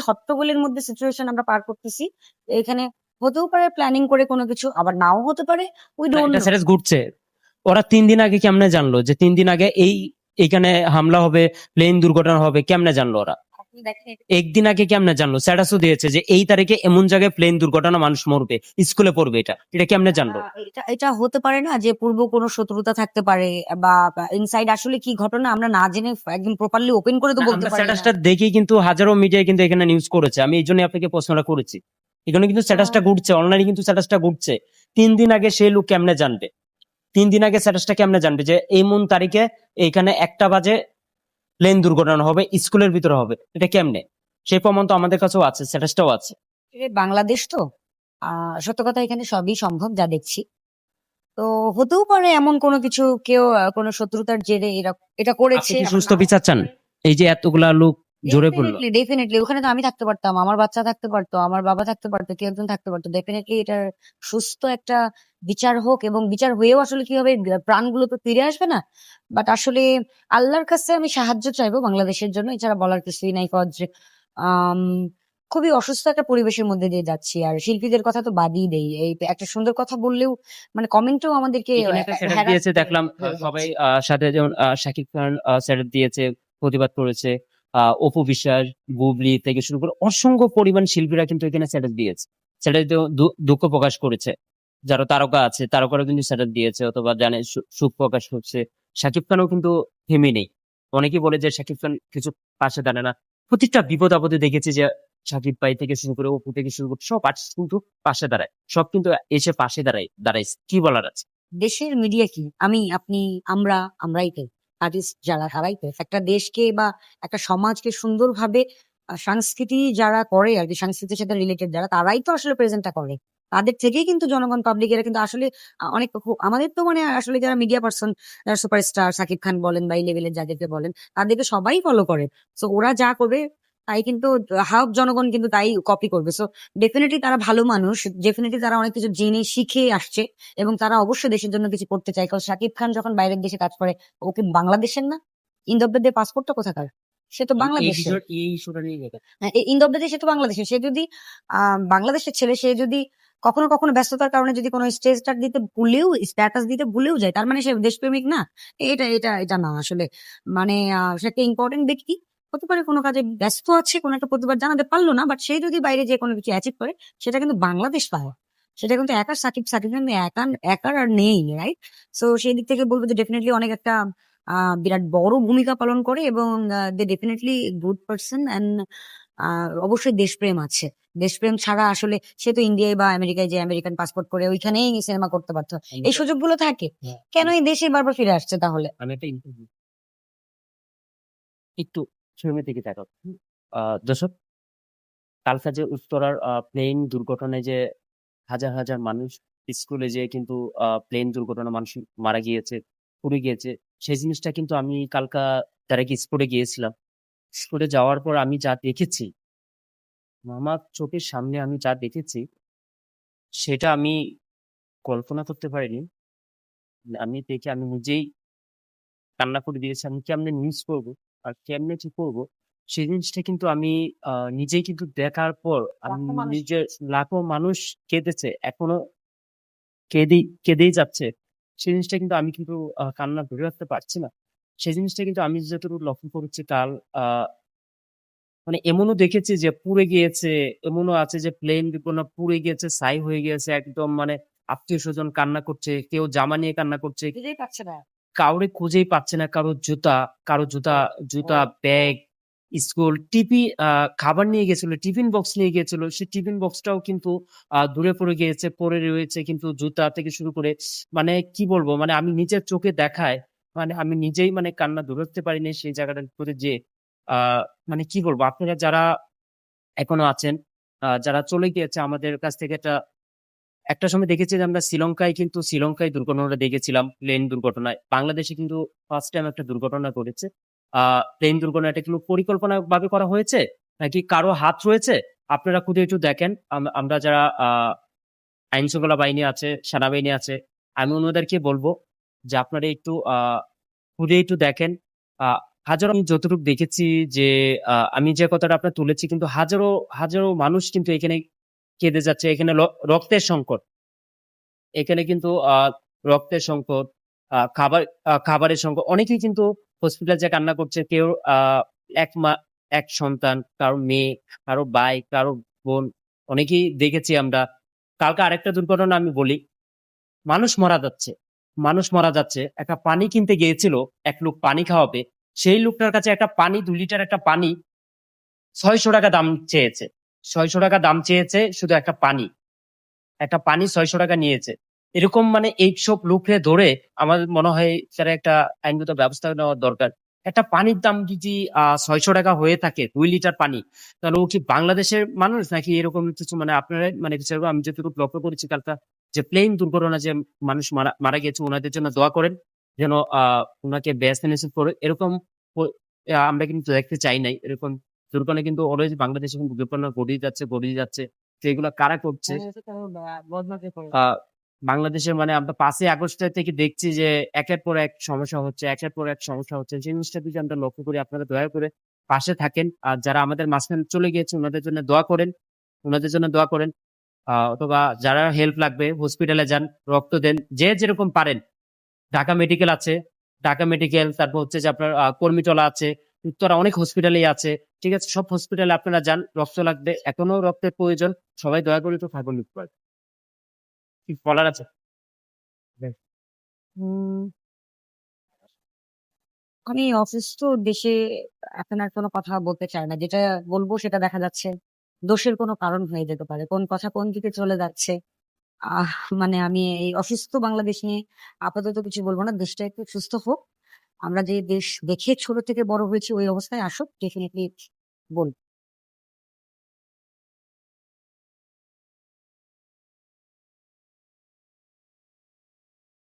হট্টগোলের মধ্যে সিচুয়েশন আমরা পার করতেছি। এখানে হতেও পারে প্ল্যানিং করে কোনো কিছু, আবার নাও হতে পারে। উই না, ডোন্ট এটা নো। স্ট্যাটাস ঘুরছে। ওরা 3 দিন আগে কেমনে জানলো যে 3 দিন আগে এইখানে হামলা হবে, প্লেন দুর্ঘটনা হবে? কেমনে জানলো ওরা? আপনি দেখেন, একদিন আগে কেমনে জানলো? স্ট্যাটাসও দিয়েছে যে এই তারিখে এমন জায়গায় প্লেন দুর্ঘটনা, মানুষ মরবে, স্কুলে পড়বে। এটা কেমনে জানলো? এটা এটা হতে পারে না যে পূর্ব কোনো শত্রুতা থাকতে পারে, বা ইনসাইড আসলে কি ঘটনা আমরা না জেনে একদম প্রপারলি ওপেন করে তো না, বলতে আমরা পারি না। স্ট্যাটাসটা দেখি কিন্তু হাজারো মিডিয়ায় কিন্তু এখানে নিউজ করেছে। আমি এই জন্য আপনাকে প্রশ্নটা করেছি। এখানে কিন্তু স্ট্যাটাসটা ঘুরছে, অনলাইনে কিন্তু স্ট্যাটাসটা ঘুরছে। 3 দিন আগে সেই লোক কেমনে জানবে? 3 দিন আগে স্ট্যাটাসটা কেমনে জানবে যে এমন তারিখে এইখানে 1টা বাজে প্লেন দুর্ঘটনা হবে, স্কুলের ভিতরে হবে? এটা কেমনে? সেই প্রমাণ তো আমাদের কাছেও আছে, স্ট্যাটাসটাও আছে। বাংলাদেশ তো, সত্য কথা এখানে সবই সম্ভব যা দেখছি। তো হতেও পারে এমন কোনো কিছু, কেউ কোনো শত্রুতার জেরে এটা আপনি করেছে, কি আবার সুস্থ নাও বিচার হতে চান? পারে। এই যে এতগুলা লোক জোরে পড়লো। ডেফিনেটলি, ডেফিনেটলি ওখানে তো আমি থাকতে পারতাম, আমার বাচ্চা থাকতে পারতো, আমার বাবা থাকতে পারতো, কেউ একজন থাকতে পারতো। ডেফিনেটলি এটার সুস্থ একটা বিচার হোক, এবং বিচার হয়েও আসলে কি হবে, প্রাণগুলো তো ফিরে আসবে না। বাট আসলে আল্লাহর কাছে আমি সাহায্য চাইবো বাংলাদেশের জন্য, এছাড়া বলার কিছুই নাই। কজ আম খুবই অসুস্থ একটা পরিবেশের মধ্যে দিয়ে যাচ্ছি, আর শিল্পীদের কথা তো বাদই দেই। এই একটা সুন্দর কথা বললেও মানে কমেন্টেও আমাদেরকে এখানে একটা স্ট্যাটাস হ্যারাস দিয়েছে করে দেখলাম, হয়ে সবাই যাচ্ছে। সাথে যেমন শাকিব খান স্ট্যাটাস দিয়েছে, প্রতিবাদ করেছে। অপু বিশ্বাস, বুবলি থেকে শুরু করে অসংখ্য পরিমাণ শিল্পীরা কিন্তু এখানে স্ট্যাটাস দিয়েছে। স্ট্যাটাস দুঃখ প্রকাশ করেছে। যারা তারকা আছে তারকারা কিন্তু স্ট্যাটাস দিয়েছে, অথবা জানে সুখ প্রকাশ করছে। শাকিব খানও কিন্তু থেমে নেই। অনেকেই বলে যে শাকিব খান কিছু পাশে দাঁড়ায় না। প্রত্যেকটা বিপদ আপদে দেখেছি যে শাকিব ভাই থেকে শুরু করে অপু থেকে শুরু করে সব আর্টিস্ট কিন্তু পাশে দাঁড়ায়। সব কিন্তু এসে পাশে দাঁড়াইছে। কি বলার আছে? দেশের মিডিয়া কি, আমি, আপনি, আমরা, আমরাই তো আর্টিস্ট, যারা তারাই তো একটা দেশকে বা একটা সমাজকে সুন্দরভাবে সংস্কৃতি যারা করে আর কি, সংস্কৃতির সাথে রিলেটেড যারা, তারাই তো আসলে প্রেজেন্টটা করে। তাদের থেকেই কিন্তু জনগণ, পাবলিক এরা কিন্তু আসলে অনেক আমাদের তো মানে আসলে যারা মিডিয়া পার্সন, যারা সুপারস্টার সাকিব খান বলেন বা এই লেভেলের যাদেরকে বলেন, তাদেরকে সবাই ফলো করে। তো ওরা যা করবে তাই কিন্তু হাফ জনগণ কিন্তু তাই কপি করবে। সো ডেফিনেটলি তারা ভালো মানুষ, ডেফিনেটলি তারা অনেক কিছু জেনে শিখে আসছে, এবং তারা অবশ্যই দেশের জন্য কিছু করতে চায়। কারণ শাকিব খান যখন বাইরের দেশে কাজ করে, ওকে বাংলাদেশের না? ইন্দ অব দ্য ডে পাসপোর্টটা কোথাকার? সে তো বাংলাদেশের। এই ইস্যুটা নিয়ে গেছে। হ্যাঁ, ইন্দ অব দ্য ডে সে তো বাংলাদেশের। সে যদি বাংলাদেশের ছেলে, সে যদি কখনো কখনো ব্যস্ততার কারণে যদি কোনো স্ট্যাটাস দিতে ভুলেও যায়, তার মানে সে দেশপ্রেমিক না? এটা না আসলে। মানে সে একটা ইম্পর্টেন্ট ব্যক্তি, হতে পারে কোনো কাজে ব্যস্ত আছে, কোনো একটা প্রতিবাদ জানাতে পারলো না, বাট সে যদি বাইরে যে কোনো কিছু অ্যাচিভ করে, সেটা কিন্তু বাংলাদেশ পায়। সেটা কিন্তু একা সাকিব সাকিব খান একার আর নেই, রাইট? সো সেই দিক থেকে বলবো যে ডেফিনেটলি অনেক একটা বিরাট বড় ভূমিকা পালন করে, এবং দে ডেফিনেটলি গুড পার্সন। অ্যান্ড অবশ্যই দেশপ্রেম আছে। দেশপ্রেম ছাড়া আসলে সে তো ইন্ডিয়ায় বা আমেরিকায় যে আমেরিকান পাসপোর্ট করে ওইখানেই সিনেমা করতে পারতো। আমি এই তো সুযোগগুলো থাকে, হ্যাঁ, কেন এই দেশে বারবার ফিরে আসছে তাহলে? আমি একটা ইন্টারভিউ একটু ছবির দিকে তাকাও। দর্শক, কালকা যে উত্তরার প্লেন দুর্ঘটনায় যে হাজার হাজার মানুষ স্কুলে যে কিন্তু প্লেন দুর্ঘটনা মানুষ মারা গিয়েছে, পুড়ে গিয়েছে। সেই জিনিসটা কিন্তু আমি কালকা তার আগে স্পোর্টে গিয়েছিলাম। স্পোর্টে যাওয়ার পর আমি যা দেখেছি, আমার চোখের সামনে আমি যা দেখেছি, সেটা আমি কল্পনা করতে পারিনি। আমি দেখে আমি নিজেই কান্না করে দিয়েছি। আমি কেমনে নিউজ করবো আর কেমনে কি করবো, সেই জিনিসটা কিন্তু আমি নিজেই কিন্তু দেখার পর আমি লাখো মানুষ। নিজের, লাখো মানুষ কেঁদেছে, এখনো কেঁদেই যাচ্ছে। সেই জিনিসটা কিন্তু আমি কিন্তু কান্না ধরে রাখতে পারছি না। সেই জিনিসটা কিন্তু আমি যতটুকু লক্ষ্য করেছি কাল, মানে এমনও দেখেছি যে পুড়ে গিয়েছে, এমনও আছে যে প্লেন কোনো পুড়ে গিয়েছে, ছাই হয়ে গিয়েছে একদম, মানে আত্মীয় স্বজন কান্না করছে, কেউ জামা নিয়ে কান্না করছে, বুঝতেই পারছে না। কাউরে খুঁজেই পাচ্ছে না। কারো জুতা, ব্যাগ, স্কুল, খাবার নিয়ে গেছিল, টিফিন বক্স নিয়ে গিয়েছিল। সেই টিফিন বক্সটাও কিন্তু দূরে পড়ে গিয়েছে, পড়ে রয়েছে কিন্তু জুতা থেকে শুরু করে, মানে কি বলবো, মানে আমি নিজের চোখে দেখায়, মানে আমি নিজেই মানে কান্না ধরে রাখতে পারিনি সেই জায়গাটার উপরে যে মানে কি বলবো, আপনারা যারা এখনো আছেন, যারা চলে গিয়েছে আমাদের কাছ থেকে, একটা সময় দেখেছি যে আমরা শ্রীলঙ্কায় দুর্ঘটনাটা দেখেছিলাম প্লেন দুর্ঘটনায়। বাংলাদেশে কিন্তু ফার্স্ট টাইম একটা দুর্ঘটনা ঘটেছে। প্লেন দুর্ঘটনাটা কিন্তু পরিকল্পনা ভাবে করা হয়েছে নাকি কারো হাত রয়েছে? আপনারা খুদে একটু দেখেন। আমরা যারা আইন শৃঙ্খলা বাহিনী আছে, সেনাবাহিনী আছে, আমি ওনাদেরকে বলবো যে আপনারা একটু খুদে একটু দেখেন। হাজারো আমি যতটুকু দেখেছি যে আমি যে কথাটা আপনার তুলেছি কিন্তু হাজারো হাজারো মানুষ কিন্তু এখানে কেঁদে যাচ্ছে। এখানে রক্তের সংকট। এখানে কিন্তু রক্তের সংকট, খাবারের সংকট। অনেকেই কিন্তু হসপিটাল যেয়ে কান্না করছে। কেউ আ এক এক সন্তান, কারো মেয়ে, কারো ভাই, কারো বোন, অনেকেই দেখেছি আমরা। কালকে আরেকটা দুর্ঘটনা আমি বলি। মানুষ মারা যাচ্ছে। মানুষ মারা যাচ্ছে। একটা পানি কিনতে গিয়েছিল, এক লোক পানি খাওয়াবে। সেই লোকটার কাছে একটা পানি ২ লিটার একটা পানি ৳৬০০ দাম চেয়েছে। ৳৬০০ দাম চেয়েছে শুধু একটা পানি। একটা পানি ৳৬০০ নিয়েছে। এরকম মানে এইসব লোকরে ধরে আমার মনে হয় স্যার একটা আইনগত ব্যবস্থা নেওয়া দরকার। একটা পানির দাম যদি ৳৬০০ হয়ে থাকে ২ লিটার পানি, তাহলে ও কি বাংলাদেশের মানুষ নাকি এরকম কিছু মানে আপনারা মানে যেরকম আমি যতটুকু লক্ষ্য করেছি কালকা যে প্লেন দুর্ঘটনা যে মানুষ মারা মারা গেছে উনাদের জন্য দোয়া করেন। যেন উনাকে বেস্ট করে এরকম প আমরা কিন্তু দেখতে চাই নাই। এরকম দুর্ঘটনা কিন্তু অলওয়েজ বাংলাদেশে কিন্তু দুর্ঘটনা ঘটেই যাচ্ছে, ঘটেই যাচ্ছে। তো এগুলা কারা করছে? আ বাংলাদেশের মানে আমরা ৫ই আগস্টের থেকে দেখছি যে একের পর এক সমস্যা হচ্ছে, একের পর এক সমস্যা হচ্ছে। সেই জিনিসটা যদি আমরা লক্ষ্য করি আপনারা দয়া করে পাশে থাকেন। আর যারা আমাদের মাঝখানে চলে গিয়েছে উনাদের জন্য দোয়া করেন। উনাদের জন্য দোয়া করেন। অথবা যারা হেল্প লাগবে হসপিটালে যান, রক্ত দেন। যে যেরকম পারেন। ঢাকা মেডিকেল আছে। ঢাকা মেডিকেল তারপর হচ্ছে যে আপনার কর্মীটোলা আছে। উত্তরা অনেক হসপিটালই আছে। ঠিক আছে? সব হসপিটালে আপনারা যান। রক্ত লাগবে। এখনো রক্তের প্রয়োজন। সবাই দয়া করে একটু খবর নিতে পারেন। কি বলার আছে? উম আমি অসুস্থ দেশে এখন আর কোনো কথা বলতে চাই না। যেটা বলব সেটা দেখা যাচ্ছে দোষের কোনো কারণ হয়ে যেতে পারে। কোন কথা কোন দিকে চলে যাচ্ছে। আহ মানে আমি এই অসুস্থ বাংলাদেশ নিয়ে আপাতত কিছু বলব না। দেশটা একটু সুস্থ হোক। আমরা যে দেশ দেখে ছোট থেকে বড় হয়েছি ওই অবস্থায় আসুক ডেফিনিটলি বলব।